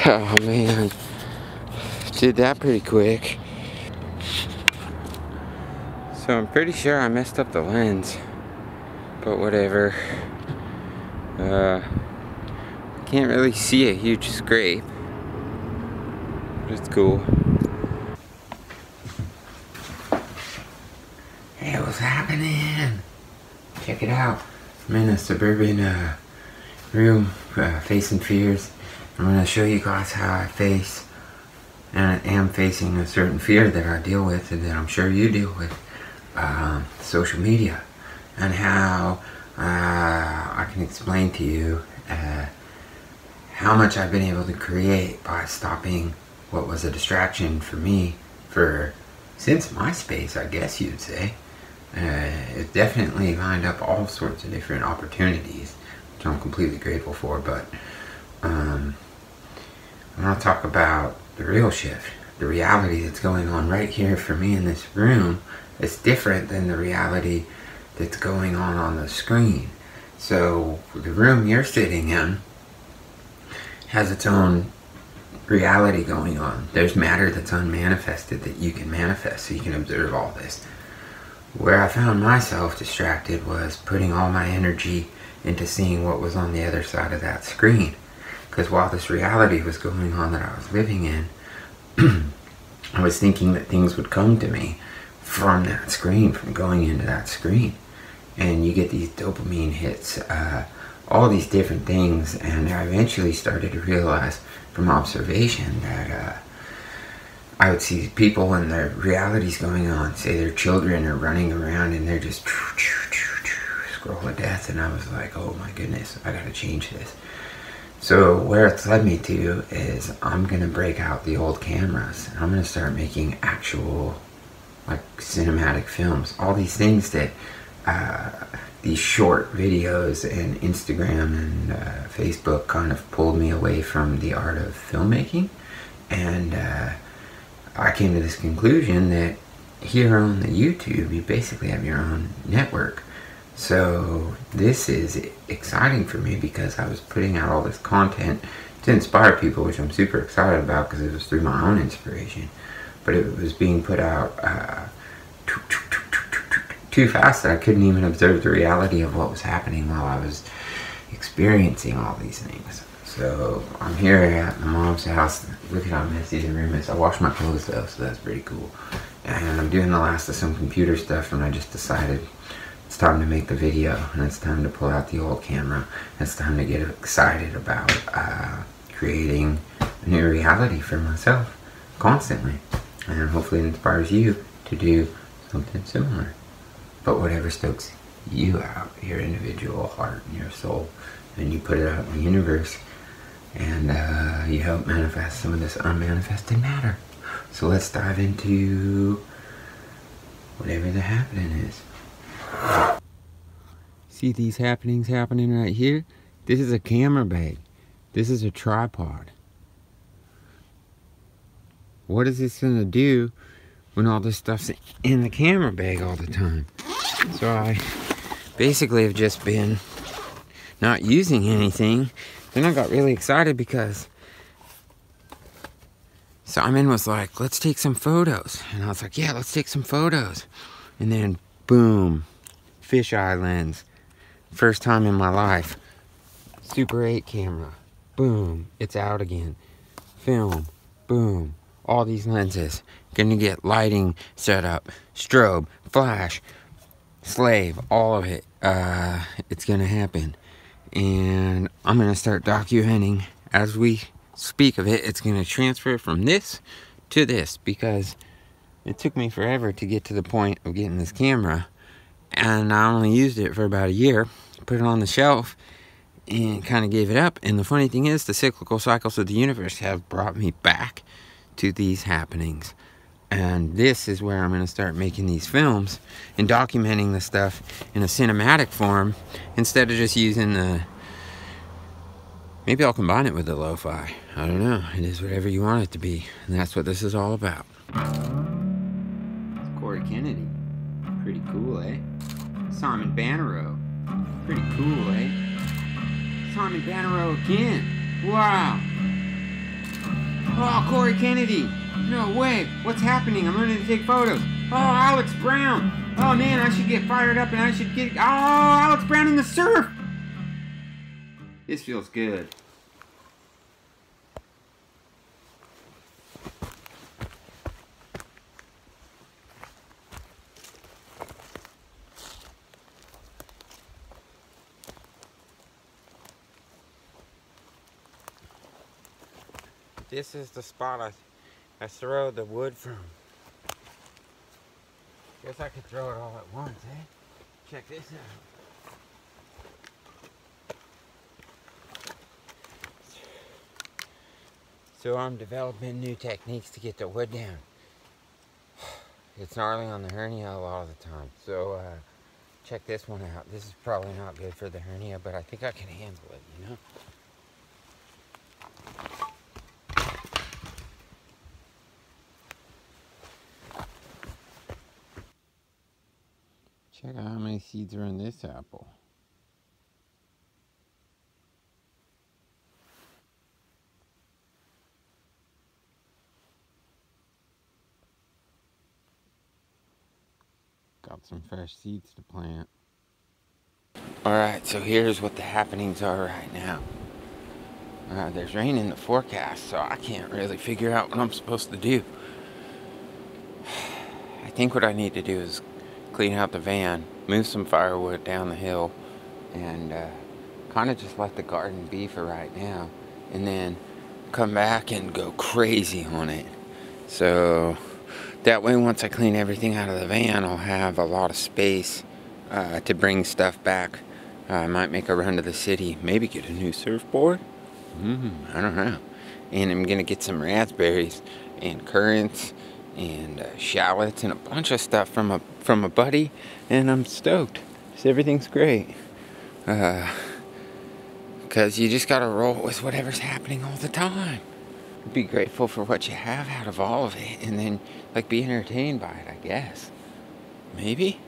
Oh man, did that pretty quick. So I'm pretty sure I messed up the lens, but whatever. Can't really see a huge scrape, but it's cool. Hey, what's happening? Check it out. I'm in a suburban room facing fears. I'm going to show you guys how I face and I am facing a certain fear that I deal with and that I'm sure you deal with, social media, and how I can explain to you how much I've been able to create by stopping what was a distraction for me since MySpace, I guess you'd say. It definitely lined up all sorts of different opportunities, which I'm completely grateful for, but I want to talk about the real shift, the reality that's going on right here for me in this room. It's different than the reality that's going on the screen. So the room you're sitting in has its own reality going on. There's matter that's unmanifested that you can manifest, so you can observe all this. Where I found myself distracted was putting all my energy into seeing what was on the other side of that screen. Because while this reality was going on that I was living in, I was thinking that things would come to me from that screen, from going into that screen. And you get these dopamine hits, all these different things, and I eventually started to realize from observation that I would see people and their realities going on. Say their children are running around and they're just scroll of death, and I was like, oh my goodness, I gotta change this. So where it's led me to is I'm gonna break out the old cameras and I'm gonna start making actual like cinematic films. All these things that these short videos and Instagram and Facebook kind of pulled me away from the art of filmmaking, and I came to this conclusion that here on the YouTube you basically have your own network. So this is exciting for me because I was putting out all this content to inspire people, which I'm super excited about because it was through my own inspiration, but it was being put out too fast that I couldn't even observe the reality of what was happening while I was experiencing all these things. So I'm here at my mom's house. Look at how messy the room is. I washed my clothes though, so that's pretty cool. And I'm doing the last of some computer stuff, and I just decided it's time to make the video, and it's time to pull out the old camera. It's time to get excited about creating a new reality for myself constantly, and hopefully it inspires you to do something similar. But whatever stokes you out, your individual heart and your soul, and you put it out in the universe, and you help manifest some of this unmanifested matter. So let's dive into whatever the happening is. See these happenings happening right here? This is a camera bag. This is a tripod. What is this gonna do when all this stuff's in the camera bag all the time? So I basically have just been not using anything. Then I got really excited because Simon was like, let's take some photos. And I was like, yeah, let's take some photos. And then boom, fisheye lens. First time in my life. Super 8 camera. Boom, it's out again. Film, boom. All these lenses. Gonna get lighting set up, strobe, flash, slave, all of it. It's gonna happen. And I'm gonna start documenting as we speak of it. It's gonna transfer from this to this because it took me forever to get to the point of getting this camera, and I only used it for about a year. Put it on the shelf and kind of gave it up. And the funny thing is, the cyclical cycles of the universe have brought me back to these happenings, and this is where I'm going to start making these films and documenting the stuff in a cinematic form instead of just using the... Maybe I'll combine it with the lo-fi. I don't know. It is whatever you want it to be, and that's what this is all about. It's Corey Kennedy. Pretty cool, eh? Simon Bannerow. Pretty cool, eh? Simon Bannerow again. Wow. Oh, Corey Kennedy. No way. What's happening? I'm learning to take photos. Oh, Alex Brown. Oh, man, I should get fired up and I should get... Oh, Alex Brown in the surf. This feels good. This is the spot I throw the wood from. Guess I could throw it all at once, eh? Check this out. So I'm developing new techniques to get the wood down. It's gnarly on the hernia a lot of the time. So check this one out. This is probably not good for the hernia, but I think I can handle it, you know? Check out how many seeds are in this apple. Got some fresh seeds to plant. Alright, so here's what the happenings are right now. There's rain in the forecast, so I can't really figure out what I'm supposed to do. I think what I need to do is clean out the van, move some firewood down the hill, and kind of just let the garden be for right now, and then come back and go crazy on it. So that way, once I clean everything out of the van, I'll have a lot of space to bring stuff back. I might make a run to the city, maybe get a new surfboard. I don't know. And I'm gonna get some raspberries and currants and shallots and a bunch of stuff from a buddy, and I'm stoked. So everything's great. Because you just gotta roll with whatever's happening all the time. Be grateful for what you have out of all of it, and then like be entertained by it, I guess. Maybe.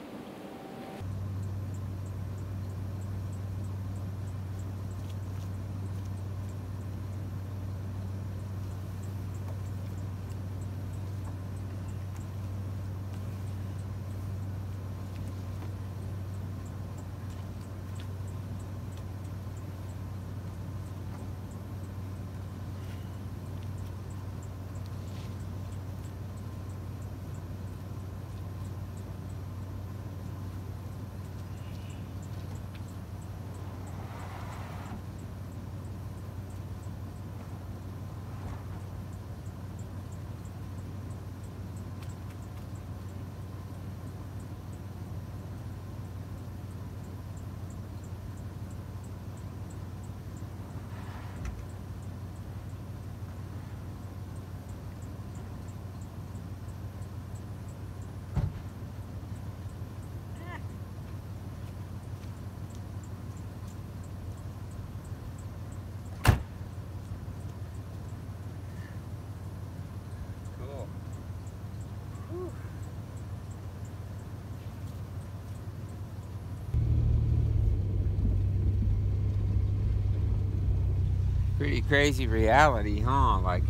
Pretty crazy reality, huh? Like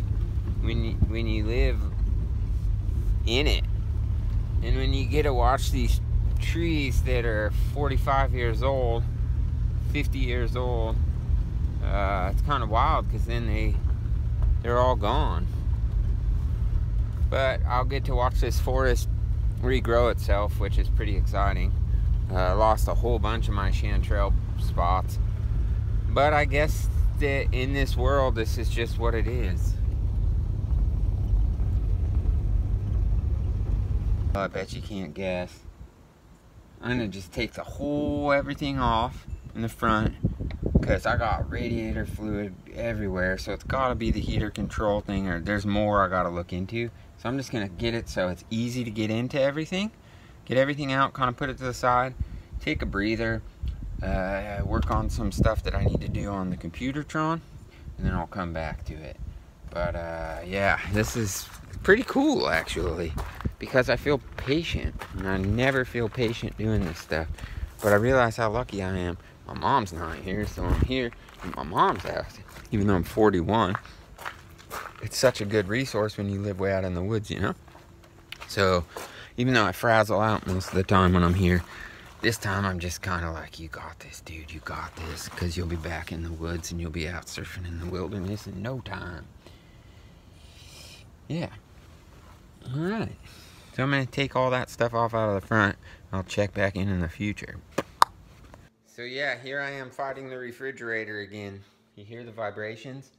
when you live in it, and when you get to watch these trees that are 45 years old, 50 years old, it's kind of wild, because then they're all gone. But I'll get to watch this forest regrow itself, which is pretty exciting. I lost a whole bunch of my chanterelle spots, but I guess that in this world, this is just what it is. I bet you can't guess. I'm gonna just take the whole everything off in the front, because I got radiator fluid everywhere, so it's gotta be the heater control thing, or there's more I gotta look into. So I'm just gonna get it so it's easy to get into everything, get everything out, kind of put it to the side, take a breather, work on some stuff that I need to do on the computertron, and then I'll come back to it. But yeah, this is pretty cool actually, because I feel patient, and I never feel patient doing this stuff. But I realize how lucky I am. My mom's not here, so I'm here in my mom's house, even though I'm 41. it's such a good resource when you live way out in the woods, you know? So even though I frazzle out most of the time when I'm here, this time I'm just kind of like, you got this, dude, you got this, because you'll be back in the woods and you'll be out surfing in the wilderness in no time. Yeah. All right. So I'm going to take all that stuff off out of the front. I'll check back in the future. So yeah, here I am fighting the refrigerator again. You hear the vibrations?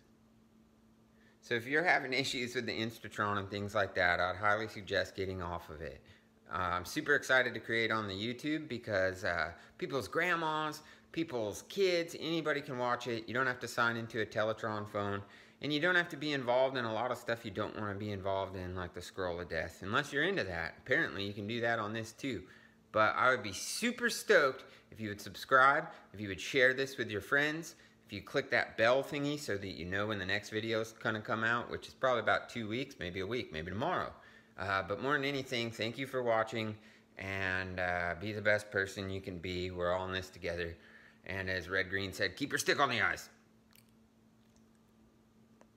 So if you're having issues with the Instatron and things like that, I'd highly suggest getting off of it. I'm super excited to create on the YouTube because people's grandmas, people's kids, anybody can watch it. You don't have to sign into a Teletron phone, and you don't have to be involved in a lot of stuff you don't want to be involved in, like the scroll of death, unless you're into that. Apparently you can do that on this too. But I would be super stoked if you would subscribe, if you would share this with your friends, if you click that bell thingy so that you know when the next video is going to come out, which is probably about 2 weeks, maybe a week, maybe tomorrow. But more than anything, thank you for watching, and be the best person you can be. We're all in this together. And as Red Green said, keep your stick on the ice.